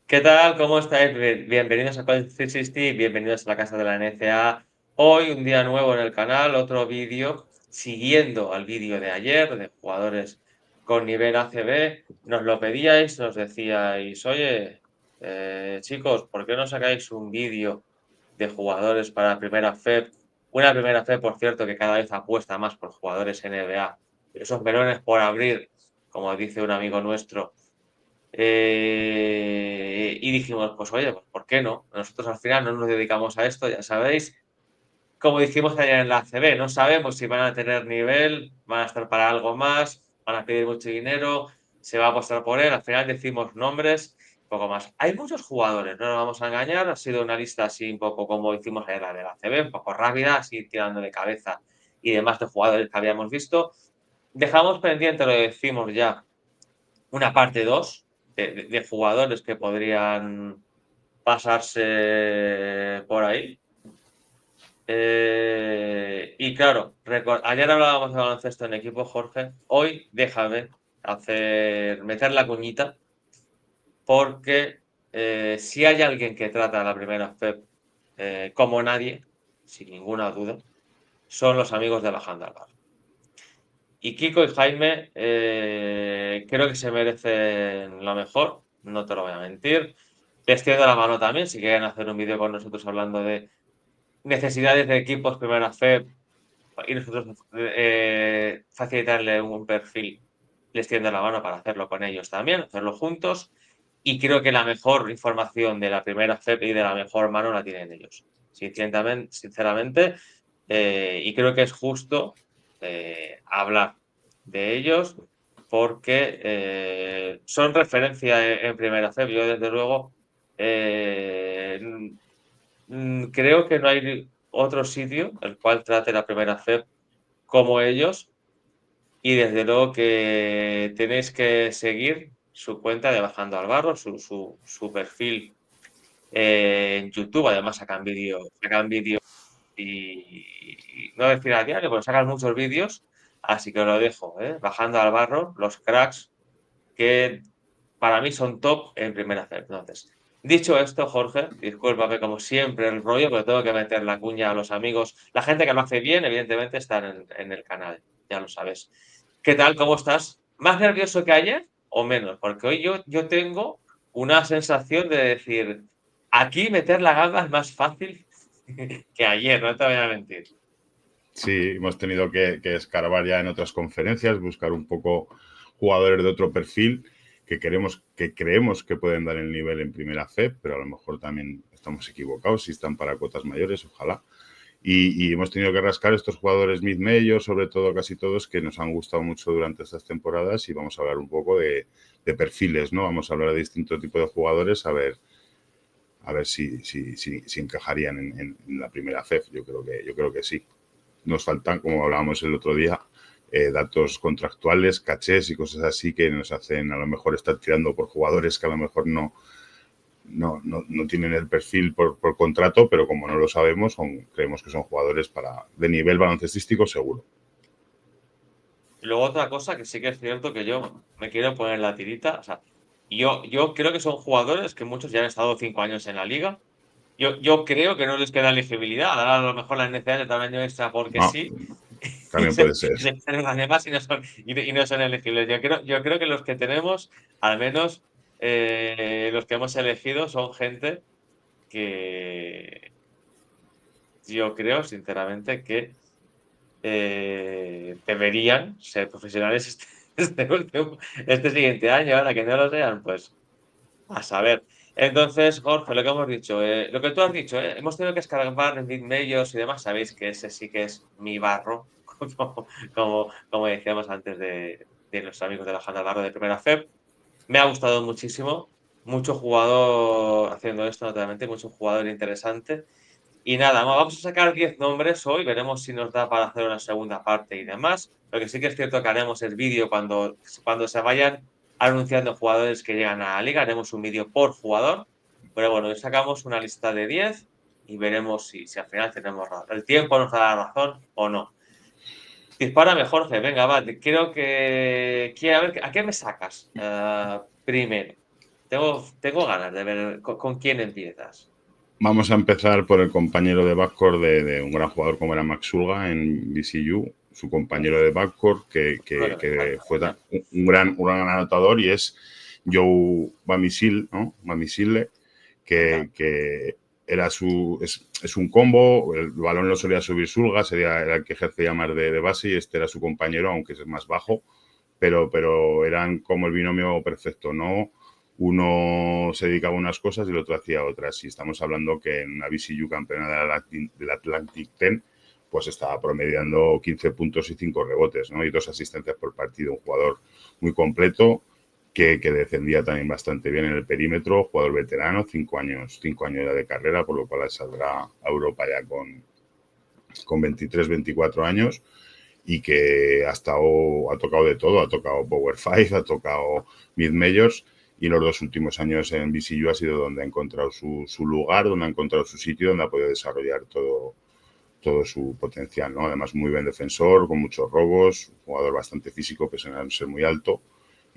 ¿Qué tal? ¿Cómo estáis? Bienvenidos a Code 360, bienvenidos a la casa de la NCA. Hoy un día nuevo en el canal, otro vídeo siguiendo al vídeo de ayer de jugadores con nivel ACB. Nos lo pedíais, nos decíais, oye, chicos, ¿por qué no sacáis un vídeo de jugadores para primera FEP? Una primera FEP, por cierto, que cada vez apuesta más por jugadores NBA. Esos melones por abrir, como dice un amigo nuestro. Y dijimos, pues oye, pues ¿por qué no? Nosotros al final no nos dedicamos a esto, ya sabéis. Como dijimos ayer en la ACB, no sabemos si van a tener nivel, van a estar para algo más, van a pedir mucho dinero, se va a apostar por él. Al final decimos nombres, poco más. Hay muchos jugadores, no nos vamos a engañar. Ha sido una lista así un poco como hicimos ayer la de la ACB, un poco rápida, así tirando de cabeza y demás de jugadores que habíamos visto. Dejamos pendiente, lo decimos ya, una parte 2 de jugadores que podrían pasarse por ahí. Y claro, ayer hablábamos de baloncesto en equipo, Jorge. Hoy déjame meter la cuñita, porque si hay alguien que trata la primera FEP como nadie, sin ninguna duda, son los amigos de Bajando al Bar. Y Kiko y Jaime creo que se merecen lo mejor, no te lo voy a mentir. Les tiendo la mano también, si quieren hacer un vídeo con nosotros hablando de necesidades de equipos primera FEP y nosotros facilitarle un perfil, les tiendo la mano para hacerlo con ellos también, hacerlo juntos. Y creo que la mejor información de la primera FEP y de la mejor mano la tienen ellos, sinceramente. Y creo que es justo hablar de ellos porque son referencia en primera FEP. Yo, desde luego, eh, creo que no hay otro sitio el cual trate la primera FEP como ellos, y desde luego que tenéis que seguir su cuenta de Bajando al Barro, su perfil en YouTube. Además sacan vídeo y no decir a diario, pero sacan muchos vídeos, así que os lo dejo, Bajando al Barro, los cracks que para mí son top en primera FEP. Entonces, dicho esto, Jorge, discúlpame como siempre el rollo, pero tengo que meter la cuña a los amigos. La gente que lo hace bien, evidentemente, está en el canal, ya lo sabes. ¿Qué tal? ¿Cómo estás? ¿Más nervioso que ayer o menos? Porque hoy yo tengo una sensación de decir, aquí meter la gamba es más fácil que ayer, no te voy a mentir. Sí, hemos tenido que escarbar ya en otras conferencias, buscar un poco jugadores de otro perfil que creemos que pueden dar el nivel en primera FEP, pero a lo mejor también estamos equivocados si están para cotas mayores, ojalá. Y hemos tenido que rascar estos jugadores mid-major, sobre todo casi todos, que nos han gustado mucho durante estas temporadas, y vamos a hablar un poco de perfiles, ¿no? Vamos a hablar de distintos tipos de jugadores, a ver si encajarían en la primera FEP. Yo creo que sí. Nos faltan, como hablábamos el otro día, datos contractuales, cachés y cosas así que nos hacen a lo mejor estar tirando por jugadores que a lo mejor no tienen el perfil por contrato, pero como no lo sabemos, creemos que son jugadores de nivel baloncestístico seguro. Y luego otra cosa que sí que es cierto, que yo me quiero poner la tirita. O sea, yo creo que son jugadores que muchos ya han estado 5 años en la liga. Yo creo que no les queda elegibilidad. Ahora a lo mejor la NCAA le da un año extra porque No, sí. Y también puede ser. se quedan las demás y no son elegibles. Yo creo que los que tenemos, al menos los que hemos elegido, son gente que yo creo, sinceramente, que deberían ser profesionales este siguiente año. Ahora que no lo sean, pues a saber. Entonces, Jorge, lo que hemos dicho, lo que tú has dicho, hemos tenido que escarbar en medios y demás. Sabéis que ese sí que es mi barro, como decíamos antes de los amigos de la Janda Barro de Primera FEP. Me ha gustado muchísimo, mucho jugador haciendo esto, naturalmente, mucho jugador interesante. Y nada, vamos a sacar 10 nombres hoy, veremos si nos da para hacer una segunda parte y demás. Lo que sí que es cierto que haremos el vídeo cuando se vayan anunciando jugadores que llegan a la liga, haremos un vídeo por jugador. Pero bueno, hoy sacamos una lista de 10 y veremos si al final tenemos razón. El tiempo nos da la razón o no. Dispárame, Jorge, venga, va. Quiero a ver, ¿a qué me sacas primero? Tengo ganas de ver con quién empiezas. Vamos a empezar por el compañero de backcourt de un gran jugador como era Max Sulga en BCU, su compañero Uf, de backcourt bueno, me que encanta. fue un gran anotador y es Joe Bamisile, ¿no? Bamisile, Me encanta. que era es un combo, el balón lo solía subir Sulga, era el que ejercía más de base y este era su compañero, aunque es más bajo, pero eran como el binomio perfecto, ¿no? Uno se dedicaba a unas cosas y el otro hacía otras. Y estamos hablando que en una BCU campeona del Atlantic 10, pues estaba promediando 15 puntos y 5 rebotes, ¿no? Y 2 asistencias por partido. Un jugador muy completo que defendía también bastante bien en el perímetro, jugador veterano, 5 años ya de carrera, por lo cual saldrá a Europa ya con 23, 24 años y que ha tocado de todo, ha tocado Power 5, ha tocado Mid Majors y los 2 últimos años en BCU ha sido donde ha encontrado su lugar, donde ha encontrado su sitio, donde ha podido desarrollar todo su potencial, ¿no? Además, muy buen defensor, con muchos robos, un jugador bastante físico, pese a no ser muy alto.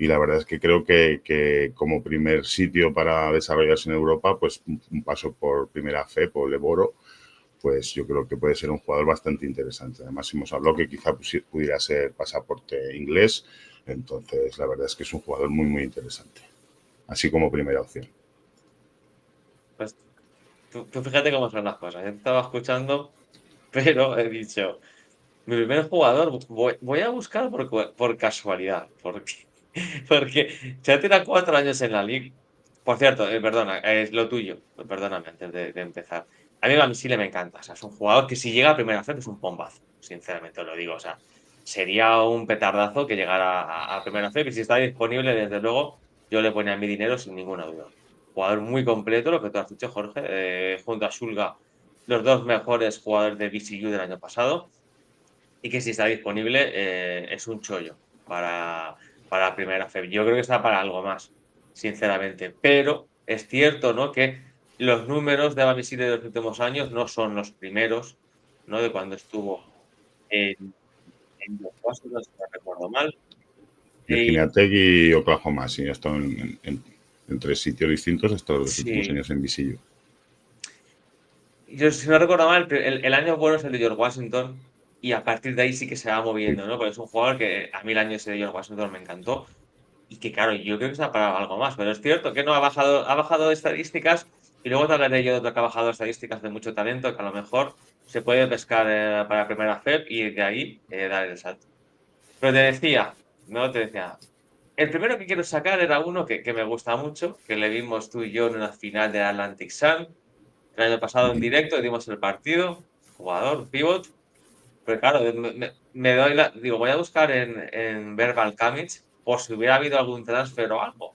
Y la verdad es que creo que como primer sitio para desarrollarse en Europa, pues un paso por Primera Fe, por Leboro, pues yo creo que puede ser un jugador bastante interesante. Además, hemos hablado que quizá pudiera ser pasaporte inglés, entonces la verdad es que es un jugador muy, muy interesante, así como primera opción. Pues tú fíjate cómo son las cosas. Yo te estaba escuchando, pero he dicho, mi primer jugador voy a buscar por casualidad, porque ya tiene 4 años en la liga. Por cierto, perdona, es lo tuyo, perdóname antes de empezar. A mí Bamisile me encanta, o sea, es un jugador que si llega a primera fase es un bombazo, sinceramente os lo digo, o sea, sería un petardazo que llegara a primera fase, que si está disponible, desde luego, yo le ponía mi dinero sin ninguna duda. Jugador muy completo, lo que tú has dicho, Jorge, junto a Shulga, los dos mejores jugadores de BCU del año pasado y que si está disponible es un chollo para primera fe. Yo creo que está para algo más, sinceramente. Pero es cierto, ¿no? Que los números de Bamisile de los últimos años no son los primeros, ¿no? De cuando estuvo en los Washington, si no recuerdo mal. Y Virginia Tech y Oklahoma, sí, ha estado en 3 sitios distintos hasta los últimos sí, años en BCU. yo si no recuerdo mal, el año bueno es el de George Washington y a partir de ahí sí que se va Sí. moviendo, ¿no? Porque es un jugador que a mí el año ese de George Washington me encantó. Y que claro, yo creo que está para algo más, pero es cierto que no ha bajado de estadísticas y luego te hablaré yo de otro que ha bajado de estadísticas de mucho talento que a lo mejor se puede pescar para primera FEP y de ahí dar el salto. Pero te decía, no te decía, el primero que quiero sacar era uno que me gusta mucho, que le vimos tú y yo en una final de Atlantic Sun el año pasado en directo, y dimos el partido, jugador, pivot, pero claro, me doy digo, voy a buscar en Verbal Kamic por si hubiera habido algún transfer o algo.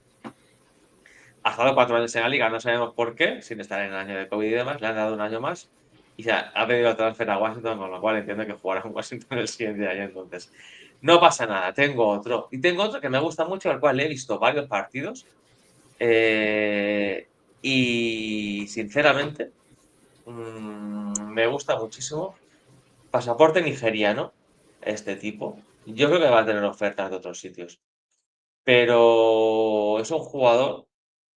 Ha estado 4 años en la liga, no sabemos por qué, sin estar en el año de COVID y demás, le han dado un año más y se ha pedido el transfer a Washington, con lo cual entiendo que jugará en Washington el siguiente año. Entonces, no pasa nada, tengo otro. Y tengo otro que me gusta mucho, al cual he visto varios partidos y sinceramente me gusta muchísimo. Pasaporte nigeriano, este tipo. Yo creo que va a tener ofertas de otros sitios, pero es un jugador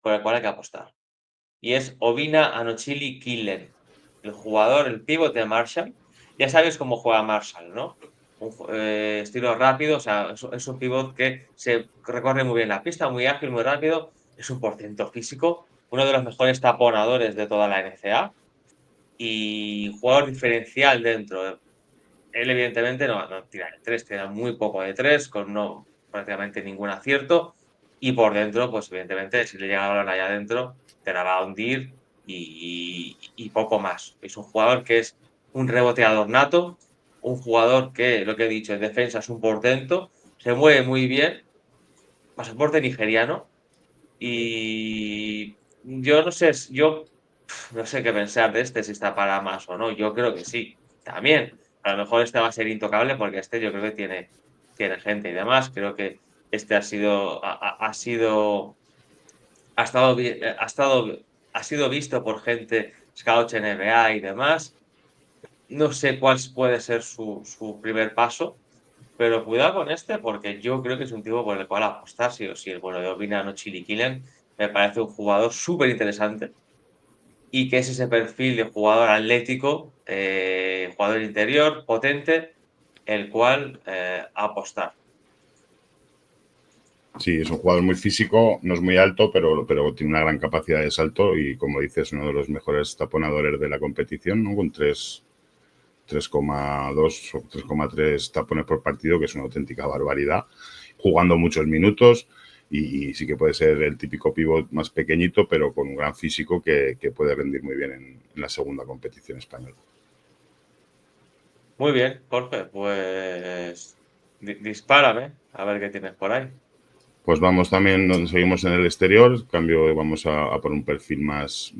por el cual hay que apostar. Y es Obina Anochili Killen, el jugador, el pívot de Marshall. Ya sabéis cómo juega Marshall, ¿no? Estilo rápido, o sea, es un pívot que se recorre muy bien la pista, muy ágil, muy rápido. Es un porcentaje físico, uno de los mejores taponadores de toda la NCAA y jugador diferencial dentro. Él, evidentemente, no tira de tres, tira muy poco de tres, con no prácticamente ningún acierto. Y por dentro, pues evidentemente, si le llega la balón allá adentro, te la va a hundir y poco más. Es un jugador que es un reboteador nato, un jugador que, lo que he dicho, en defensa es un portento, se mueve muy bien, pasaporte nigeriano. Y yo no sé, yo no sé qué pensar de este, si está para más o no. Yo creo que sí. También, a lo mejor este va a ser intocable porque este yo creo que tiene gente y demás. Creo que este ha sido, ha estado, ha sido visto por gente Scouts NBA y demás. No sé cuál puede ser su primer paso, pero cuidado con este porque yo creo que es un tipo por el cual apostar sí o sí. El bueno de Obina no Chili Killen me parece un jugador súper interesante y que es ese perfil de jugador atlético, jugador interior, potente, el cual apostar. Sí, es un jugador muy físico, no es muy alto, pero tiene una gran capacidad de salto y, como dices, uno de los mejores taponadores de la competición, ¿no? Con 3,2 o 3,3 tapones por partido, que es una auténtica barbaridad, jugando muchos minutos y sí que puede ser el típico pívot más pequeñito, pero con un gran físico que puede rendir muy bien en la segunda competición española. Muy bien, Jorge, pues dispárame a ver qué tienes por ahí. Pues vamos también, seguimos en el exterior, cambio, vamos a por un perfil más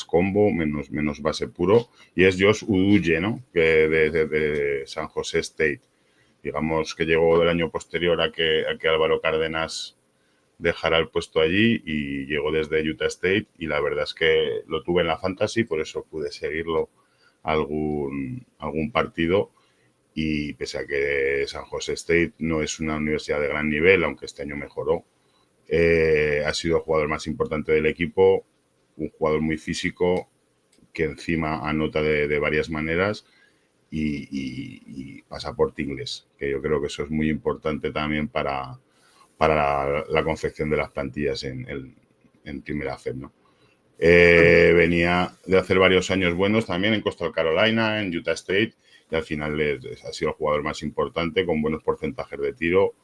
combo, menos base puro, y es Josh Uduye, ¿no? Que de San José State. Digamos que llegó el año posterior a que Álvaro Cárdenas dejara el puesto allí y llegó desde Utah State, y la verdad es que lo tuve en la fantasy, por eso pude seguirlo algún partido, y pese a que San José State no es una universidad de gran nivel, aunque este año mejoró, ha sido el jugador más importante del equipo, un jugador muy físico que encima anota de varias maneras y pasaporte inglés, que yo creo que eso es muy importante también para la confección de las plantillas en primera FED, ¿no? Venía de hacer varios años buenos también en Coastal Carolina, en Utah State, y al final ha sido el jugador más importante, con buenos porcentajes de tiro,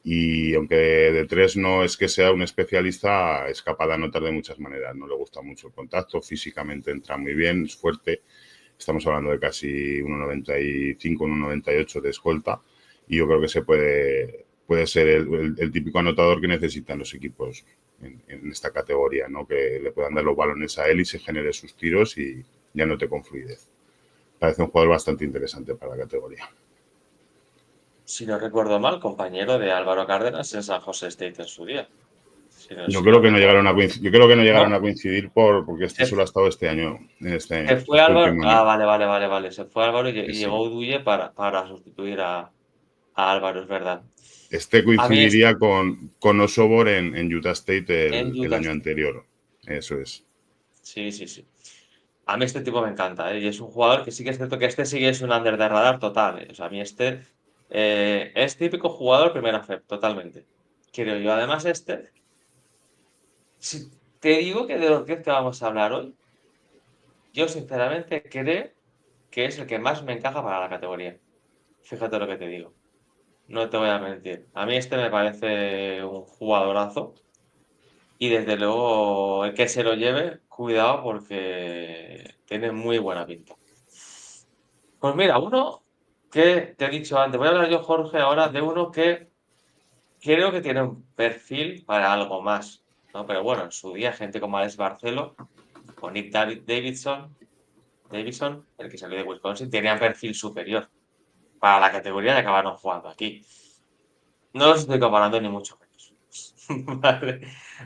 y aunque de tres no es que sea un especialista, es capaz de anotar de muchas maneras. No le gusta mucho el contacto, físicamente entra muy bien, es fuerte. Estamos hablando de casi 1,95, 1,98 de escolta, y yo creo que puede ser el típico anotador que necesitan los equipos en esta categoría, ¿no? Que le puedan dar los balones a él y se genere sus tiros y ya no te con fluidez. Parece un jugador bastante interesante para la categoría. Si no recuerdo mal, compañero de Álvaro Cárdenas en San José State en su día. Yo Si no creo que no recuerdo. llegaron a coincidir, yo creo que no llegaron a ¿No? coincidir porque este solo ha estado este año, en Se este fue Álvaro. último Ah, año. vale. Se fue Álvaro Sí, y llegó sí. Uduye para sustituir a Álvaro, es verdad. Este A mí coincidiría con Osobor en Utah State en el Utah. año anterior. Eso es. Sí. A mí este tipo me encanta, ¿eh? Y es un jugador que sí que es cierto que este sí que es un under de radar total, ¿eh? O sea, a mí este es típico jugador primera FEP, totalmente. Creo yo. Además, si te digo que de los 10 que vamos a hablar hoy, yo sinceramente creo que es el que más me encaja para la categoría. Fíjate lo que te digo. No te voy a mentir. A mí este me parece un jugadorazo. Y desde luego, el que se lo lleve, cuidado porque tiene muy buena pinta. Pues mira, uno que te he dicho antes, voy a hablar yo, Jorge, ahora de uno que creo que tiene un perfil para algo más, ¿no? Pero bueno, en su día, gente como Alex Barcelo o Nick Davidson, el que salió de Wisconsin, tenían perfil superior para la categoría y acabaron jugando aquí. No los estoy comparando ni mucho menos. Vale.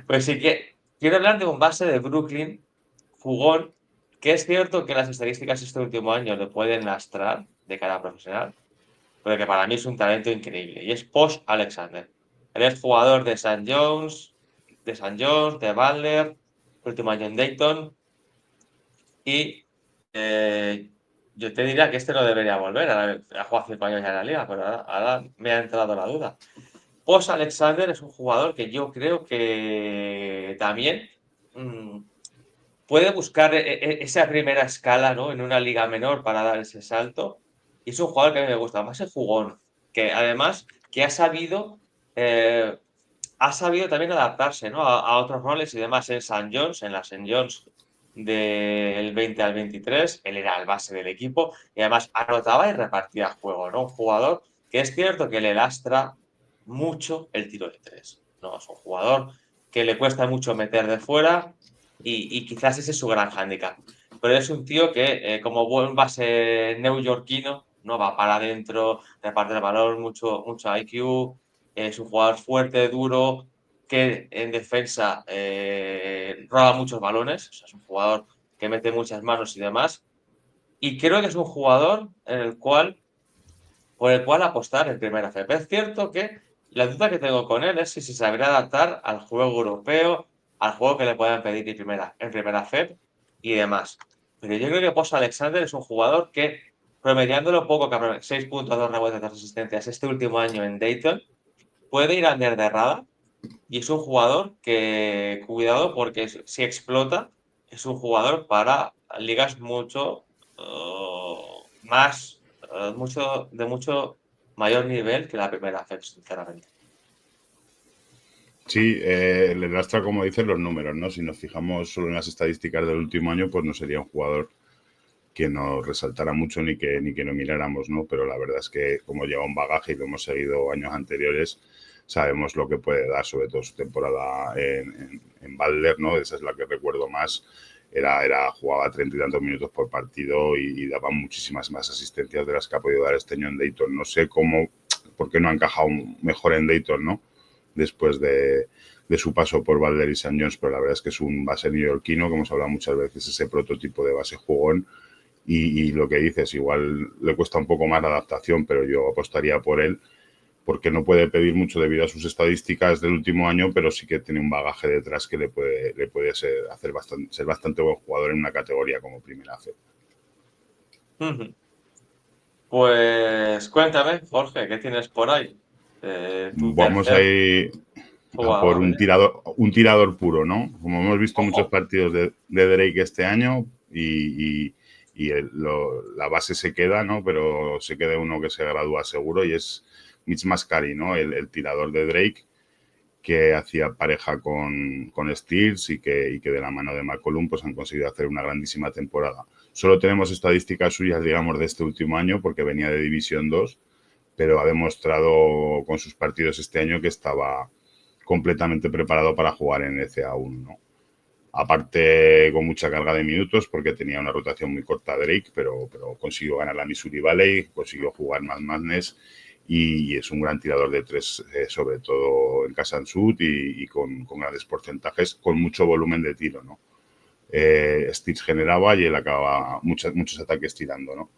Pues sí que quiero hablar de un base de Brooklyn, jugón, que es cierto que las estadísticas este último año le pueden lastrar de cara a profesional, pero que para mí es un talento increíble. Y es Posh Alexander. Él es jugador de Butler, último año en Dayton. Y yo te diría que este no debería volver. Ha jugado 5 años ya en la liga, pero ahora me ha entrado la duda. Posh Alexander es un jugador que yo creo que también mm, puede buscar esa primera escala, ¿no? En una liga menor para dar ese salto. Y es un jugador que a mí me gusta, más el jugón, que además que eh, ha sabido también adaptarse, ¿no? A otros roles y demás en St. John's, en la St. John's del 20 al 23, él era el base del equipo y además anotaba y repartía juego, ¿no? Un jugador que es cierto que le lastra mucho el tiro de tres, ¿no? Es un jugador que le cuesta mucho meter de fuera y quizás ese es su gran hándicap. Pero es un tío que, como buen base neoyorquino, no va para adentro, reparte el balón, mucho IQ, es un jugador fuerte, duro, que en defensa roba muchos balones, o sea, es un jugador que mete muchas manos y demás. Y creo que es un jugador por el cual apostar en primera FP. Es cierto que la duda que tengo con él es si se sabrá adaptar al juego europeo, al juego que le puedan pedir en primera FEP y demás. Pero yo creo que Post Alexander es un jugador que, promediándolo poco, que 6 puntos, 2 rebotes, 2 asistencias este último año en Dayton, puede ir under the radar y es un jugador que, cuidado, porque si explota, es un jugador para ligas mucho más, de mucho mayor nivel que la primera FEP, sinceramente. Sí, le lastra, como dicen, los números, ¿no? Si nos fijamos solo en las estadísticas del último año, pues no sería un jugador que nos resaltara mucho ni que no miráramos, ¿no? Pero la verdad es que como lleva un bagaje y lo hemos seguido años anteriores, sabemos lo que puede dar, sobre todo su temporada en Butler, ¿no? Esa es la que recuerdo más. Jugaba 30 y tantos minutos por partido y daba muchísimas más asistencias de las que ha podido dar este año en Dayton. No sé por qué no ha encajado mejor en Dayton, ¿no? Después de su paso por Butler y St. John's, pero la verdad es que es un base neoyorquino, como hemos hablado muchas veces, ese prototipo de base jugón. Y lo que dices, igual le cuesta un poco más la adaptación, pero yo apostaría por él porque no puede pedir mucho debido a sus estadísticas del último año, pero sí que tiene un bagaje detrás que le puede ser bastante buen jugador en una categoría como primera FEP. Pues cuéntame, Jorge, ¿qué tienes por ahí? Tu Vamos a tercer ir a por jugador, ¿eh? un tirador puro, ¿no? Como hemos visto muchos Ojo. partidos de Drake este año la base se queda, ¿no? Pero se queda uno que se gradúa seguro y es Mitch Mascari, ¿no? El tirador de Drake que hacía pareja con Steels y que de la mano de McCollum pues han conseguido hacer una grandísima temporada. Solo tenemos estadísticas suyas, digamos, de este último año porque venía de División 2, pero ha demostrado con sus partidos este año que estaba completamente preparado para jugar en NCAA1, ¿no? Aparte con mucha carga de minutos porque tenía una rotación muy corta Drake, pero consiguió ganar la Missouri Valley, consiguió jugar más Madness y es un gran tirador de tres, sobre todo en casa en sud y con grandes porcentajes, con mucho volumen de tiro, ¿no? Stitch generaba y él acababa muchos ataques tirando, ¿no?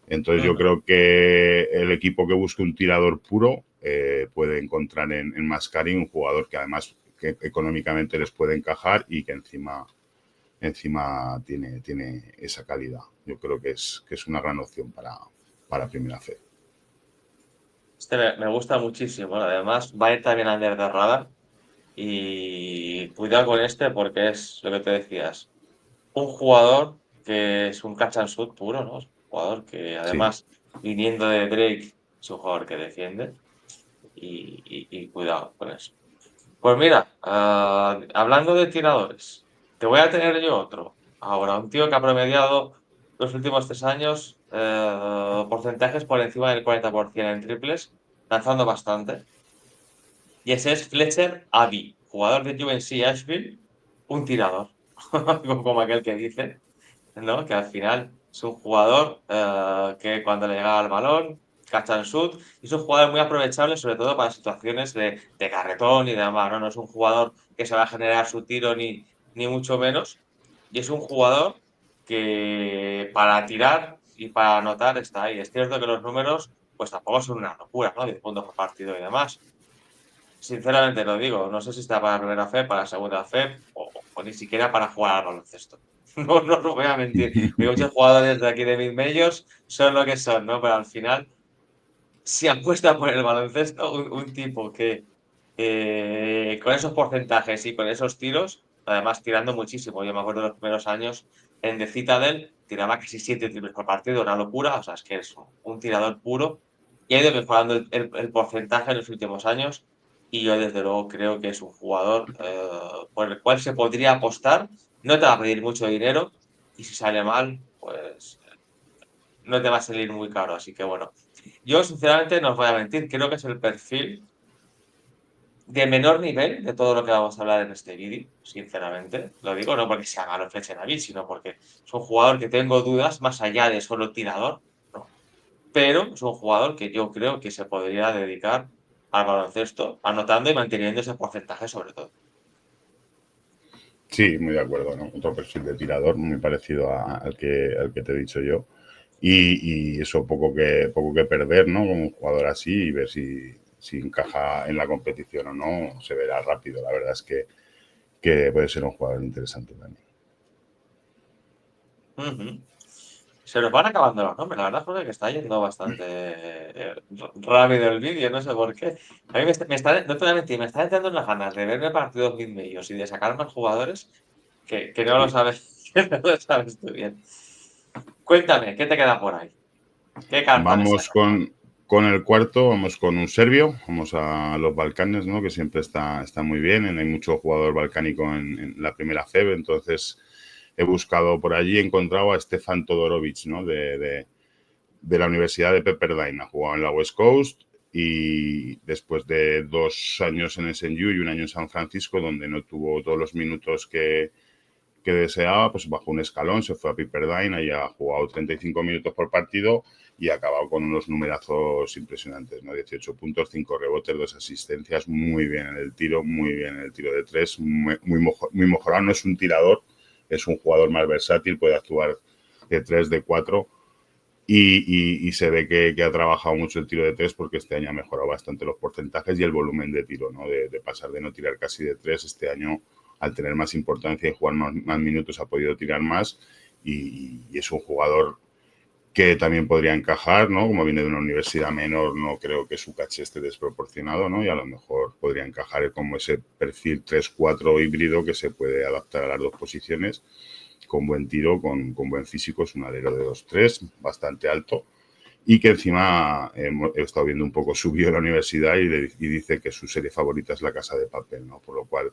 Entonces yo creo que el equipo que busque un tirador puro puede encontrar en Mascari un jugador que además que económicamente les puede encajar y que encima tiene esa calidad. Yo creo que es una gran opción para primera fe. Este me gusta muchísimo. Además, va a ir también under the radar. Y cuidado con este porque es lo que te decías. Un jugador que es un catch and shoot puro, ¿no? Es un jugador que Sí, además, viniendo de Drake, es un jugador que defiende. Y cuidado con eso. Pues mira, hablando de tiradores, te voy a tener yo otro. Ahora, un tío que ha promediado los últimos 3 años porcentajes por encima del 40% en triples, lanzando bastante. Y ese es Fletcher Abbey, jugador de UNC Asheville, un tirador, como aquel que dice, ¿no? Que al final es un jugador que cuando le llega al balón, catch and shoot, y es un jugador muy aprovechable, sobre todo para situaciones de carretón y demás, ¿no? No es un jugador que se va a generar su tiro ni mucho menos, y es un jugador que para tirar y para anotar está ahí. Es cierto que los números pues tampoco son una locura, ¿no? 10 puntos por partido y demás. Sinceramente lo digo, no sé si está para la primera FEP, para la segunda FEP o ni siquiera para jugar al baloncesto. No, no os voy a mentir. Hay muchos jugadores de aquí de mid-majors son lo que son, ¿no? Pero al final, si apuesta por el baloncesto, un tipo que con esos porcentajes y con esos tiros, además tirando muchísimo. Yo me acuerdo de los primeros años en The Citadel, tiraba casi 7 triples por partido, una locura. O sea, es que es un tirador puro y ha ido mejorando el porcentaje en los últimos años. Y yo, desde luego, creo que es un jugador por el cual se podría apostar. No te va a pedir mucho dinero y si sale mal, pues no te va a salir muy caro. Así que bueno, yo sinceramente no os voy a mentir, creo que es el perfil de menor nivel de todo lo que vamos a hablar en este vídeo, sinceramente. Lo digo no porque sea malo Fletcher David, sino porque es un jugador que tengo dudas más allá de solo tirador, ¿no? Pero es un jugador que yo creo que se podría dedicar al baloncesto, anotando y manteniendo ese porcentaje sobre todo. sí, muy de acuerdo, ¿no? Otro perfil de tirador muy parecido al que te he dicho yo. Y eso poco que perder, ¿no? Como un jugador así y ver si encaja en la competición o no, se verá rápido. La verdad es que que puede ser un jugador interesante también. Se nos van acabando los nombres, la verdad es que está yendo bastante rápido el vídeo, no sé por qué. A mí no te voy a mentir, me está entrando unas ganas de verme partidos mid-majors y de sacar más jugadores que no lo Sí. sabes, que no lo sabes tú bien. Cuéntame, ¿qué te queda por ahí? ¿Qué carta me Vamos sacas? con el cuarto, vamos con un serbio, vamos a los Balcanes, ¿no? Que siempre está muy bien, hay mucho jugador balcánico en la primera FEB, entonces he buscado por allí, he encontrado a Stefan Todorovic, ¿no? De la Universidad de Pepperdine, ha jugado en la West Coast y después de 2 años en SNU y un año en San Francisco, donde no tuvo todos los minutos que deseaba, pues bajó un escalón, se fue a Pepperdine, ahí ha jugado 35 minutos por partido y ha acabado con unos numerazos impresionantes, ¿no? 18 puntos, 5 rebotes, 2 asistencias, muy bien en el tiro, muy bien en el tiro de 3, muy mejorado, no es un tirador, es un jugador más versátil, puede actuar de 3, de 4 y se ve que ha trabajado mucho el tiro de 3 porque este año ha mejorado bastante los porcentajes y el volumen de tiro, ¿no? De pasar de no tirar casi de 3, este año al tener más importancia y jugar más minutos ha podido tirar más y es un jugador que también podría encajar, ¿no? Como viene de una universidad menor, no creo que su caché esté desproporcionado, ¿no? Y a lo mejor podría encajar como ese perfil 3-4 híbrido que se puede adaptar a las dos posiciones, con buen tiro, con buen físico, es un alero de 2-3, bastante alto, y que encima he estado viendo un poco su bio en la universidad y dice que su serie favorita es La Casa de Papel, ¿no? Por lo cual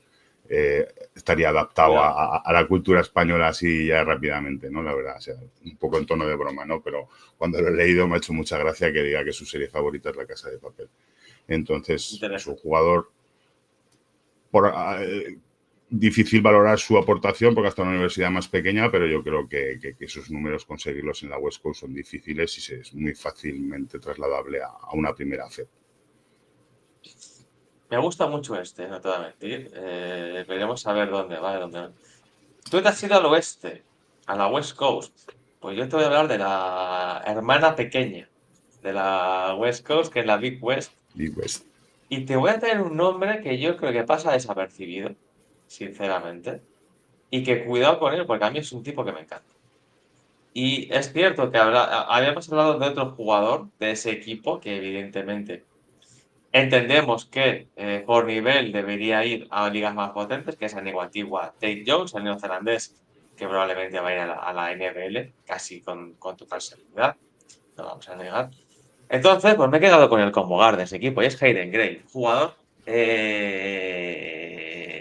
estaría adaptado Cuidado. a la cultura española así ya rápidamente, ¿no? La verdad, o sea, un poco en tono de broma, ¿no? Pero cuando lo he leído me ha hecho mucha gracia que diga que su serie favorita es La Casa de Papel. Entonces, es un Interesante. jugador por, difícil valorar su aportación porque hasta una universidad más pequeña, pero yo creo que esos números conseguirlos en la West Coast son difíciles y es muy fácilmente trasladable a una primera FED. Me gusta mucho no te voy a mentir. Veremos a ver dónde va, dónde no. Tú te has ido al oeste, a la West Coast. Pues yo te voy a hablar de la hermana pequeña de la West Coast, que es la Big West. Y pues, Y te voy a traer un nombre que yo creo que pasa desapercibido, sinceramente. Y que cuidado con él, porque a mí es un tipo que me encanta. Y es cierto que habíamos hablado de otro jugador de ese equipo, que evidentemente entendemos que por nivel debería ir a ligas más potentes, que es el Antigua Tate Jones, el neozelandés, que probablemente va a ir a la NBL, casi con total seguridad, no vamos a negar. Entonces, pues me he quedado con el combo guard de ese equipo, y es Hayden Gray, jugador,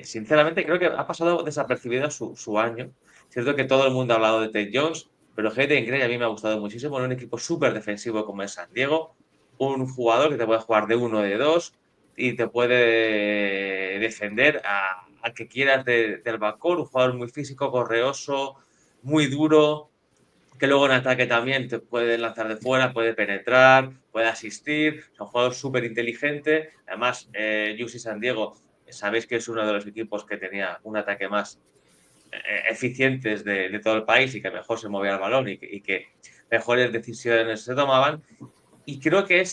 sinceramente creo que ha pasado desapercibido su año. Cierto que todo el mundo ha hablado de Tate Jones, pero Hayden Gray a mí me ha gustado muchísimo en un equipo súper defensivo como es San Diego, un jugador que te puede jugar de uno, de dos, y te puede defender a que quieras del backcourt, un jugador muy físico, correoso, muy duro, que luego en ataque también te puede lanzar de fuera, puede penetrar, puede asistir, es un jugador súper inteligente. Además, UC San Diego, sabéis que es uno de los equipos que tenía un ataque más eficientes de todo el país y que mejor se movía el balón y que mejores decisiones se tomaban. Y creo que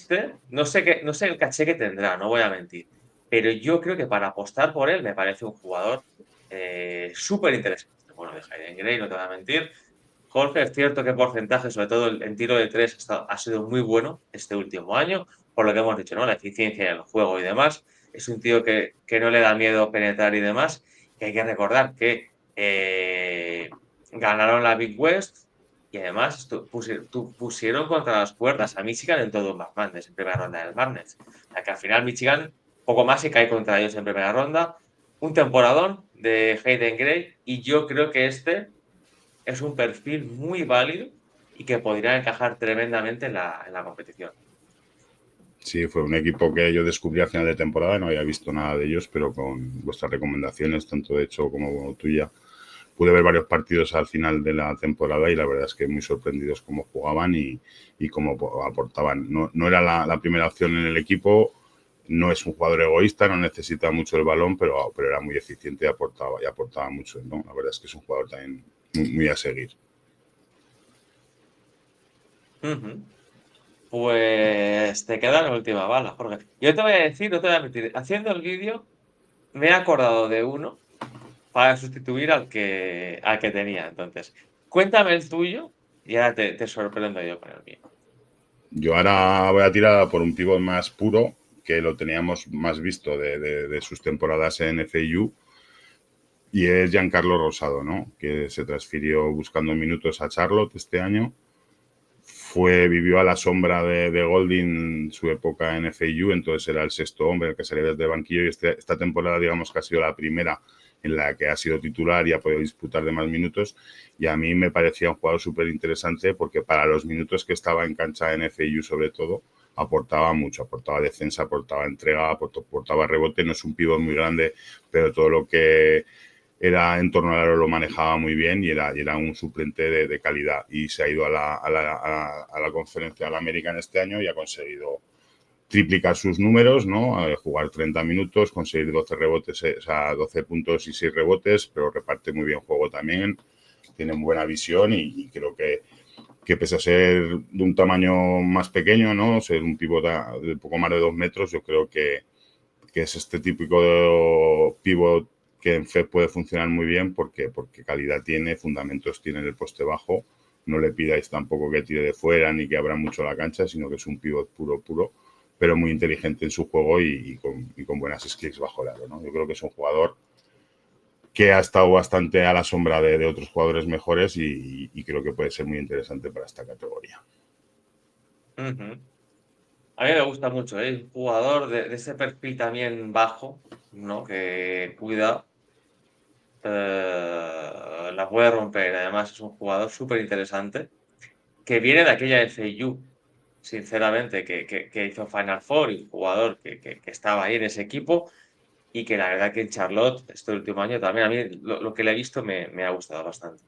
no sé el caché que tendrá, no voy a mentir, pero yo creo que para apostar por él me parece un jugador súper interesante. Bueno, de Hayden Gray, no te voy a mentir. Jorge, es cierto que porcentaje, sobre todo en tiro de tres, ha sido muy bueno este último año, por lo que hemos dicho, ¿no? La eficiencia en el juego y demás. Es un tío que no le da miedo penetrar y demás. Y hay que recordar que ganaron la Big West y además pusieron contra las cuerdas a Michigan en todo un March Madness, en primera ronda del Madness. O sea que al final Michigan poco más se cae contra ellos en primera ronda. Un temporadón de Hayden Gray y yo creo que es un perfil muy válido y que podría encajar tremendamente en la competición. sí, fue un equipo que yo descubrí a final de temporada, no había visto nada de ellos, pero con vuestras recomendaciones, tanto de hecho como tuya, pude ver varios partidos al final de la temporada y la verdad es que muy sorprendidos cómo jugaban y cómo aportaban. No era la primera opción en el equipo, no es un jugador egoísta, no necesita mucho el balón, pero era muy eficiente y aportaba mucho, ¿no? La verdad es que es un jugador también muy a seguir. Ujú. Pues te queda la última bala, Jorge. Yo te voy a decir, no te voy a mentir, haciendo el vídeo me he acordado de uno para sustituir al que tenía. Entonces, cuéntame el tuyo y ahora te sorprendo yo con el mío. Yo ahora voy a tirar por un pívot más puro, que lo teníamos más visto de sus temporadas en FIU, y es Giancarlo Rosado, ¿no? Que se transfirió buscando minutos a Charlotte este año. Vivió a la sombra de Golding su época en FIU, entonces era el sexto hombre el que salía desde el banquillo, y esta temporada, digamos que ha sido la primera en la que ha sido titular y ha podido disputar de más minutos, y a mí me parecía un jugador súper interesante porque para los minutos que estaba en cancha en FIU sobre todo, aportaba mucho, aportaba defensa, aportaba entrega, aportaba rebote. No es un pívot muy grande, pero todo lo que era en torno al aro lo manejaba muy bien y era un suplente de calidad. Y se ha ido a la conferencia, a la American este año, y ha conseguido triplicar sus números, ¿no? Jugar 30 minutos, conseguir 12 rebotes, o sea, 12 puntos y 6 rebotes, pero reparte muy bien juego también, tiene buena visión y creo que pese a ser de un tamaño más pequeño, ¿no? Ser un pívot de poco más de 2 metros, yo creo que es este típico pívot que en FED puede funcionar muy bien porque calidad tiene, fundamentos tiene en el poste bajo. No le pidáis tampoco que tire de fuera ni que abra mucho la cancha, sino que es un pívot puro, pero muy inteligente en su juego y con buenas skills bajo el aro, ¿no? Yo creo que es un jugador que ha estado bastante a la sombra de otros jugadores mejores y creo que puede ser muy interesante para esta categoría. Uh-huh. A mí me gusta mucho, ¿eh? Un jugador de ese perfil también bajo, ¿no? Que cuida, la puede romper. Además, es un jugador súper interesante que viene de aquella FIU, sinceramente, que hizo Final Four, y un jugador que estaba ahí en ese equipo, y que la verdad que en Charlotte este último año también a mí lo que le he visto me ha gustado bastante.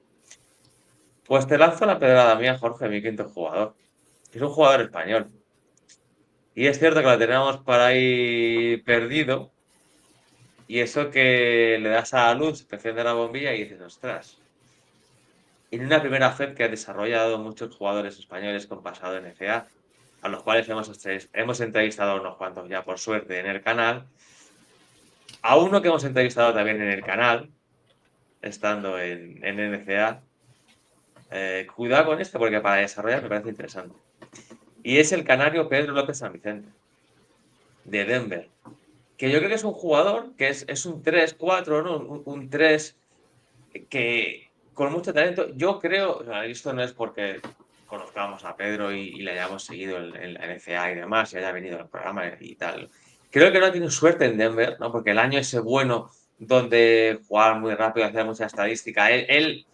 Pues te lanzo la pedrada mía, Jorge, mi quinto jugador, que es un jugador español. Y es cierto que lo tenemos por ahí perdido, y eso que le das a la luz, se te enciende la bombilla y dices, ostras. En una primera FED que ha desarrollado muchos jugadores españoles con pasado en FA, a los cuales hemos entrevistado a unos cuantos ya por suerte en el canal, a uno que hemos entrevistado también en el canal, estando en NCA. Cuidado con esto porque para desarrollar me parece interesante. Y es el canario Pedro López San Vicente, de Denver. Que yo creo que es un jugador que es un 3-4, ¿no? Un 3 que con mucho talento. Yo creo, o sea, esto no es porque conozcamos a Pedro y le hayamos seguido en la NCA y demás, y haya venido al programa y tal. Creo que no ha tenido suerte en Denver, ¿no? Porque el año ese bueno, donde jugaba muy rápido, hacía mucha estadística, él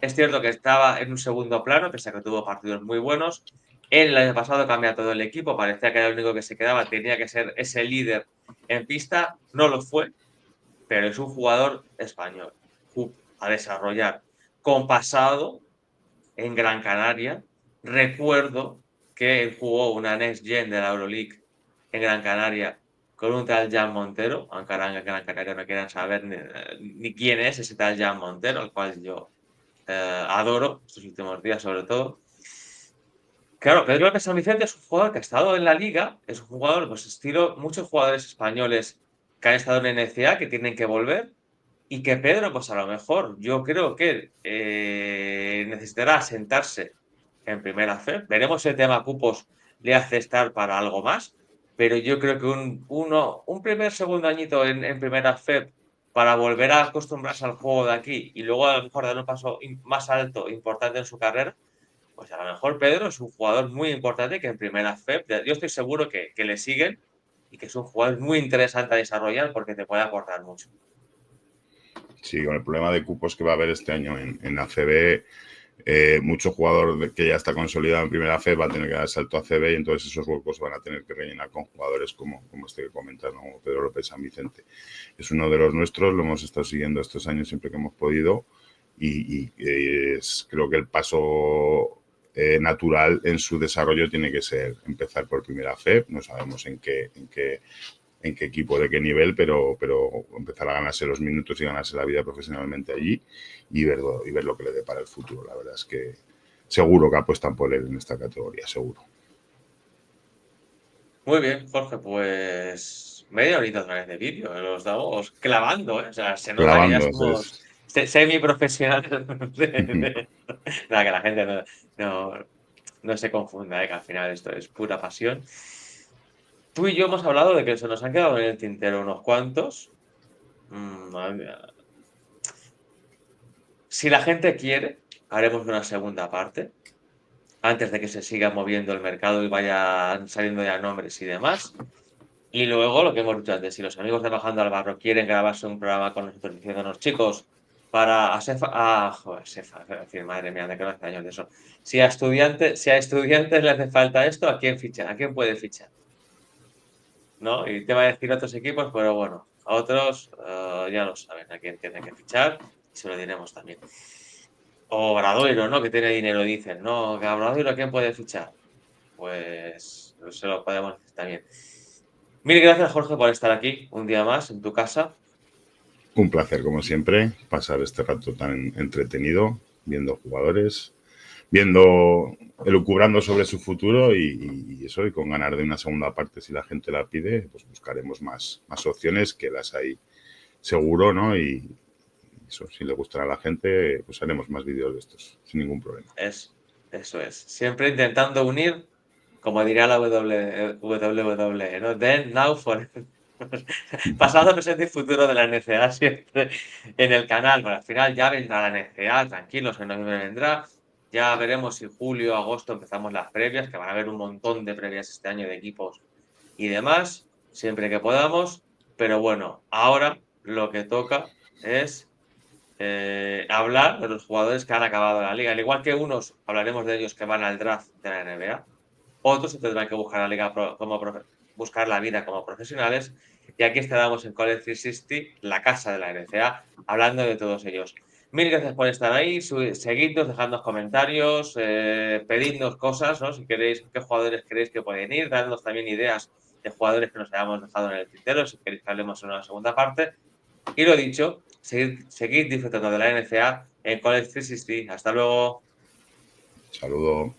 es cierto que estaba en un segundo plano, pese a que tuvo partidos muy buenos. Él el año pasado cambia todo el equipo, parecía que era el único que se quedaba, tenía que ser ese líder en pista, no lo fue, pero es un jugador español a desarrollar con pasado en Gran Canaria. Recuerdo que él jugó una Next Gen de la Euroleague en Gran Canaria con un tal Jan Montero, aunque ahora en Gran Canaria no quieran saber ni quién es ese tal Jan Montero, al cual yo adoro estos últimos días sobre todo. Claro, Pedro López San Vicente es un jugador que ha estado en la liga, es un jugador, pues estilo muchos jugadores españoles que han estado en NCA, que tienen que volver, y que Pedro, pues a lo mejor, yo creo que necesitará sentarse en primera fe. Veremos si el tema cupos le hace estar para algo más, pero yo creo que un primer, segundo añito en primera fe para volver a acostumbrarse al juego de aquí y luego a lo mejor dar un paso más alto, importante en su carrera, pues a lo mejor Pedro es un jugador muy importante que en primera FEP, yo estoy seguro que le siguen y que es un jugador muy interesante a desarrollar porque te puede aportar mucho. Sí, con el problema de cupos que va a haber este año en ACB, mucho jugador que ya está consolidado en primera FED va a tener que dar el salto a ACB y entonces esos huecos van a tener que rellenar con jugadores como este que comentas, ¿no? Como Pedro López San Vicente. Es uno de los nuestros, lo hemos estado siguiendo estos años siempre que hemos podido y creo que el paso natural en su desarrollo tiene que ser empezar por primera FED. No sabemos en qué equipo, de qué nivel, pero empezar a ganarse los minutos y ganarse la vida profesionalmente allí y ver lo que le dé para el futuro. La verdad es que seguro que apuestan por él en esta categoría, seguro. Muy bien, Jorge, pues media horita otra vez de vídeo, lo estamos clavando, ¿eh? O sea, se nota que ya Clavando, somos semiprofesionales Nada, que la gente no se confunda, que al final esto es pura pasión. Tú y yo hemos hablado de que se nos han quedado en el tintero unos cuantos. Madre mía. Si la gente quiere, haremos una segunda parte, antes de que se siga moviendo el mercado y vayan saliendo ya nombres y demás. Y luego, lo que hemos dicho antes, si los amigos de Bajando al Barro quieren grabarse un programa con nosotros diciéndonos, chicos, para a Sefa, joder, Sefa, es decir, madre mía, de que no hace años de eso. Si a estudiantes le hace falta esto, ¿a quién fichan? ¿A quién puede fichar? ¿No? Y te va a decir otros equipos, pero bueno, a otros ya lo saben a quién tienen que fichar y se lo diremos también. O Obradoiro, ¿no? Que tiene dinero, dicen, ¿no? ¿Que a Obradoiro a quién puede fichar? Pues se lo podemos decir también. Mil gracias, Jorge, por estar aquí un día más en tu casa. Un placer, como siempre, pasar este rato tan entretenido, viendo jugadores, elucubrando sobre su futuro y eso, y con ganas de una segunda parte, si la gente la pide, pues buscaremos más opciones, que las hay seguro, ¿no? Y eso, si le gustará a la gente, pues haremos más vídeos de estos, sin ningún problema. Eso es. Siempre intentando unir, como diría la WWE, ¿no? Then, now, forever. Pasado, presente y futuro de la NCA siempre en el canal. Bueno, al final ya vendrá la NCA, tranquilos, en noviembre vendrá. Ya veremos si julio, agosto empezamos las previas, que van a haber un montón de previas este año de equipos y demás, siempre que podamos. Pero bueno, ahora lo que toca es hablar de los jugadores que han acabado la liga. Al igual que unos hablaremos de ellos que van al draft de la NBA, otros se tendrán que buscar la liga buscar la vida como profesionales. Y aquí estaremos en College 360, la casa de la NCA, hablando de todos ellos. Mil gracias por estar ahí. Seguidnos, dejadnos comentarios, pedidnos cosas, ¿no? Si queréis, qué jugadores queréis que pueden ir, dadnos también ideas de jugadores que nos hayamos dejado en el tintero, si queréis que hablemos en una segunda parte. Y lo dicho, seguid disfrutando de la NCA en College 360. Hasta luego. Saludo.